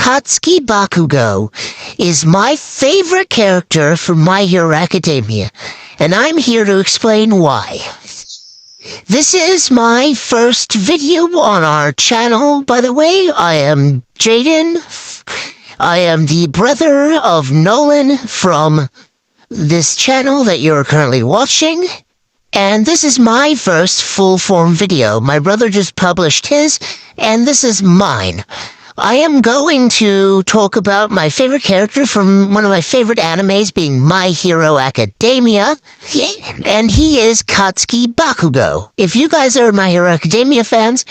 Katsuki Bakugo is my favorite character from My Hero Academia, and I'm here to explain why. This is my first video on our channel, by the way. I am Jaden. I am the brother of Nolan from this channel that you're currently watching. And this is my first full-form video. My brother just published his, and this is mine. I am going to talk about my favorite character from one of my favorite animes, being My Hero Academia, and he is Katsuki Bakugo. If you guys are My Hero Academia fans,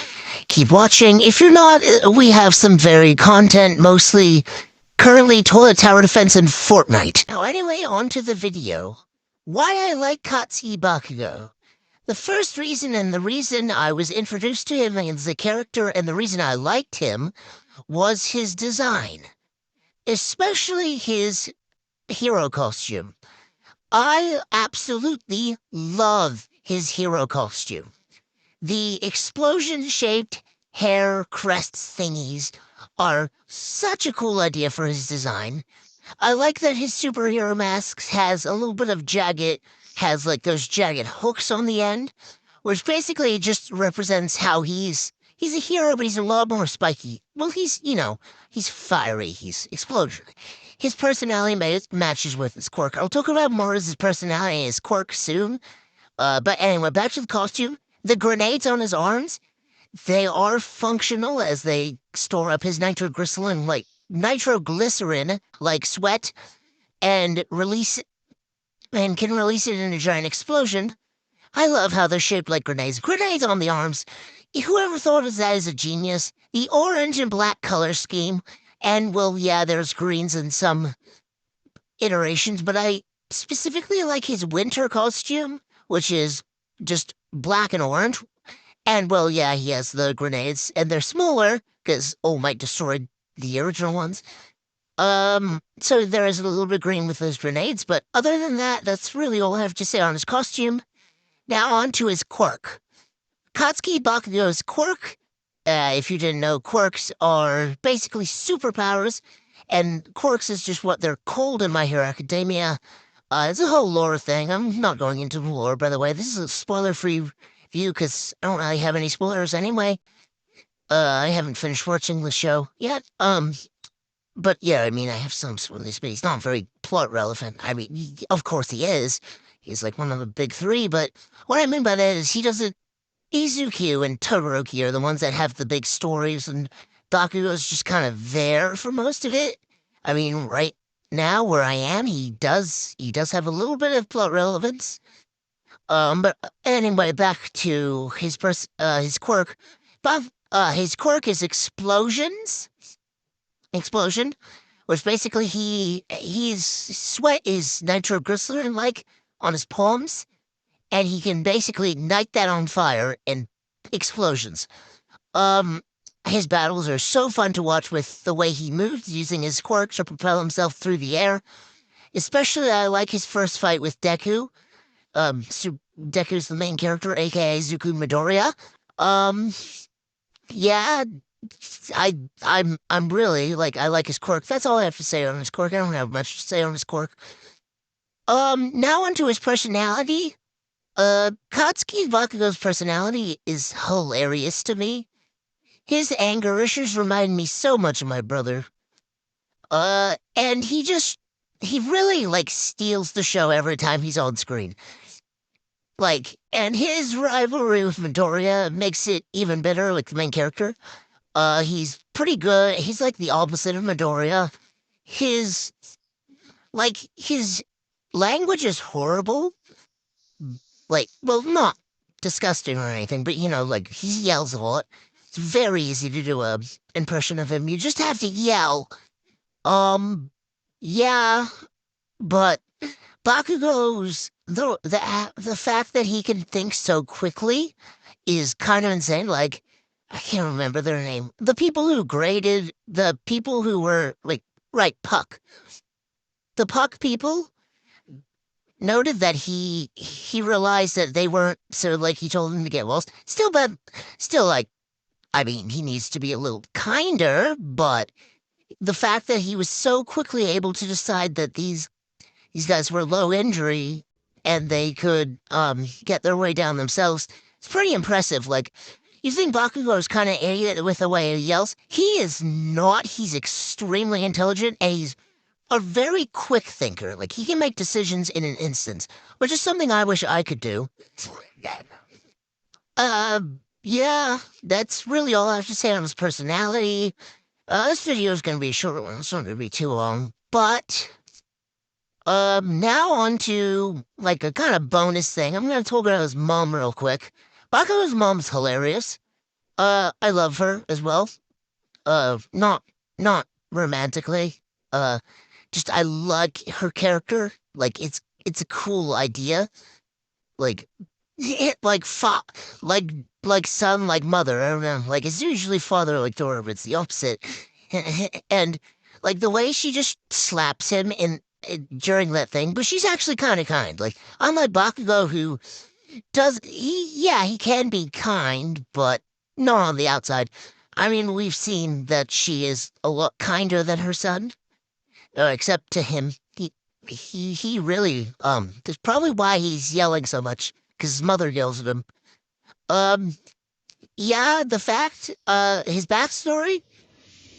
keep watching. If you're not, we have some varied content, mostly currently Toilet Tower Defense and Fortnite. Now anyway, on to the video. Why I like Katsuki Bakugo. The first reason, and the reason I was introduced to him as a character, and the reason I liked him, was his design. Especially his hero costume. I absolutely love his hero costume. The explosion-shaped hair crest thingies are such a cool idea for his design. I like that his superhero masks has a little bit of has like those jagged hooks on the end, which basically just represents how he's a hero, but he's a lot more spiky. Well, he's fiery, he's explosion. His personality matches with his quirk. I'll talk about more of his personality and his quirk soon. But anyway, back to the costume. The grenades on his arms, they are functional as they store up his nitroglycerin like sweat and can release it in a giant explosion. I love how they're shaped like grenades. Grenades on the arms. Whoever thought of that is a genius. The orange and black color scheme, and well, yeah, there's greens in some iterations, but I specifically like his winter costume, which is just black and orange. And well, yeah, he has the grenades, and they're smaller, because All Might destroyed the original ones. So there is a little bit of green with those grenades, but other than that, that's really all I have to say on his costume. Now on to his quirk. Katsuki Bakugo's quirk, if you didn't know, quirks are basically superpowers, and quirks is just what they're called in My Hero Academia. It's a whole lore thing. I'm not going into the lore, by the way. This is a spoiler-free view, because I don't really have any spoilers anyway. I haven't finished watching the show yet. But yeah, I mean, I have some spoilers, but he's not very plot relevant. I mean, of course he is. He's like one of the big three, but what I mean by that is he doesn't. Izuku and Todoroki are the ones that have the big stories, and Bakugo's just kind of there for most of it. I mean, right now where I am, he does have a little bit of plot relevance. But anyway, back to his quirk. His quirk is explosions. Explosion, which basically his sweat is nitroglycerin like on his palms, and he can basically ignite that on fire and explosions. His battles are so fun to watch with the way he moves, using his quirk to propel himself through the air. Especially, I like his first fight with Deku. Deku's the main character, aka Zuko Midoriya. Yeah, I'm really, I like his quirk. That's all I have to say on his quirk. I don't have much to say on his quirk. Now onto his personality. Katsuki Bakugo's personality is hilarious to me. His anger issues remind me so much of my brother. And he really, steals the show every time he's on screen. And his rivalry with Midoriya makes it even better, the main character. He's pretty good. He's like the opposite of Midoriya. His language is horrible. Well, not disgusting or anything, but, he yells a lot. It's very easy to do a impression of him. You just have to yell. Yeah, but Bakugo's, the fact that he can think so quickly is kind of insane. I can't remember their name. The people who were, Puck. The Puck people noted that he realized that they weren't, so he told them to get lost. Still, I mean, he needs to be a little kinder, but the fact that he was so quickly able to decide that these guys were low injury and they could get their way down themselves. It's pretty impressive. Like, you think Bakugo is kind of idiot with the way he yells? He is not. He's extremely intelligent and he's a very quick thinker. Like, he can make decisions in an instant, which is something I wish I could do. Uh, yeah, that's really all I have to say on his personality. This video is going to be a short one. It's not going to be too long, but now on to like a kind of bonus thing. I'm gonna talk about his mom real quick. Bakugo's mom's hilarious. I love her as well. Not romantically. Uh, just I like her character. Like it's a cool idea. Like it like like son like mother. I don't know. Like it's usually father like daughter, but it's the opposite. And like the way she just slaps him in during that thing, but she's actually kind of kind. Like unlike Bakugo, who he can be kind, but not on the outside. I mean, we've seen that she is a lot kinder than her son, except to him. He really That's probably why he's yelling so much because his mother yells at him. Um, yeah, the fact, his backstory.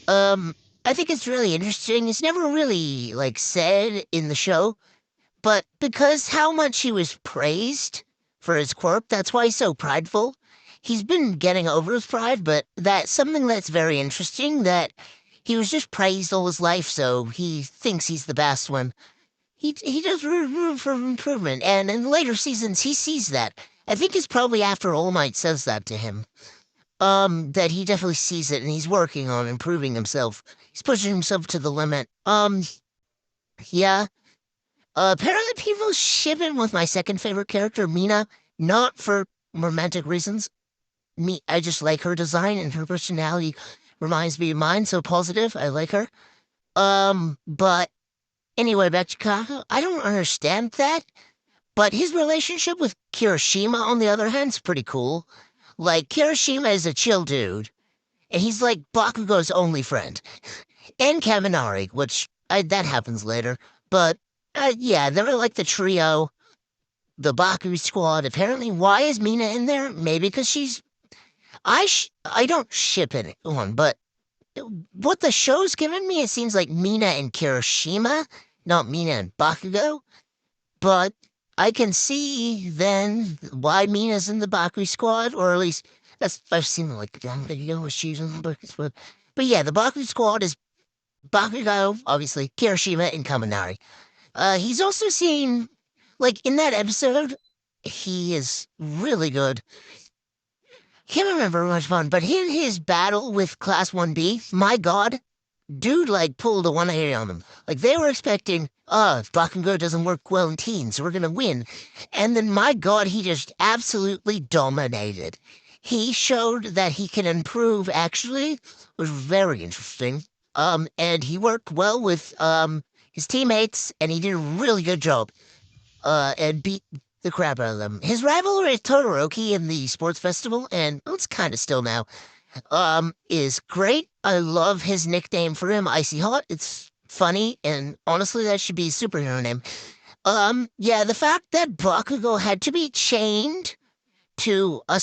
Um, I think it's really interesting. It's never really like said in the show, but because how much he was praised for his quirk, that's why he's so prideful. He's been getting over his pride, but that's something that's very interesting that he was just praised all his life, so he thinks he's the best one. He does room for improvement, and in later seasons he sees that. I think it's probably after All Might says that to him. That he definitely sees it and he's working on improving himself. He's pushing himself to the limit. Yeah. Apparently people ship him with my second favorite character, Mina, not for romantic reasons. I just like her design and her personality reminds me of mine, so positive. I like her. But anyway, back to Kako. I don't understand that, but his relationship with Kirishima, on the other hand, is pretty cool. Like, Kirishima is a chill dude, and he's like Bakugo's only friend. And Kaminari, which that happens later. But yeah, they're like the trio, the Baku squad. Apparently, why is Mina in there? Maybe because she's. I don't ship anyone, but what the show's given me, it seems like Mina and Kirishima, not Mina and Bakugo. But I can see then why Mina's in the Baku squad, or at least that's I've seen like the video where she's in the Baku squad. But yeah, the Baku squad is Bakugo, obviously, Kirishima, and Kaminari. He's also seen, like, in that episode, he is really good. Can't remember much fun, but in his battle with Class 1B, my god, dude, like, pulled a 180 on them. Like, they were expecting, if Bakugo doesn't work well in teens, we're gonna win. And then, my god, he just absolutely dominated. He showed that he can improve, actually, was very interesting. And he worked well with, his teammates, and he did a really good job, and beat the crap out of them. His rivalry with Todoroki in the sports festival, and well, it's kind of still now, is great. I love his nickname for him, Icy Hot. It's funny, and honestly, that should be a superhero name. Yeah, the fact that Bakugo had to be chained to a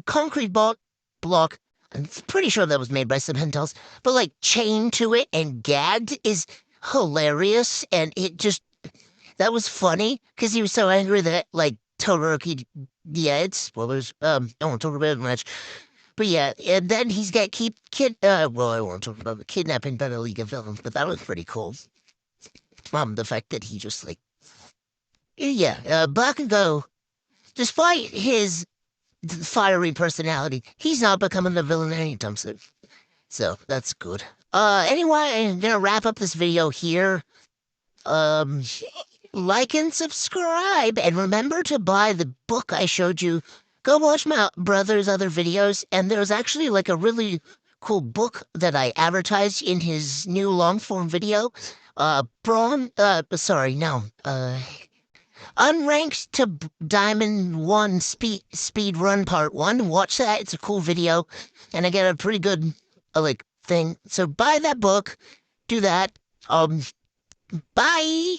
concrete block. I'm pretty sure that was made by some Hentels, but like chained to it and gagged is hilarious, and it just that was funny because he was so angry that like Todoroki. Yeah, it's spoilers. I won't talk about it much. But yeah, and then he's got well, I won't talk about the kidnapping by the League of Villains, but that was pretty cool. The fact that he just like, yeah, Bakugo, despite his fiery personality, he's not becoming a villain anytime soon. So that's good. Anyway, I'm gonna wrap up this video here. Um, like and subscribe, and remember to buy the book I showed you. Go watch my brother's other videos, and there's actually like a really cool book that I advertised in his new long form video. Sorry, no, Unranked to Diamond 1 speed run part 1. Watch that. It's a cool video. And I get a pretty good, like, thing. So buy that book, do that. Bye.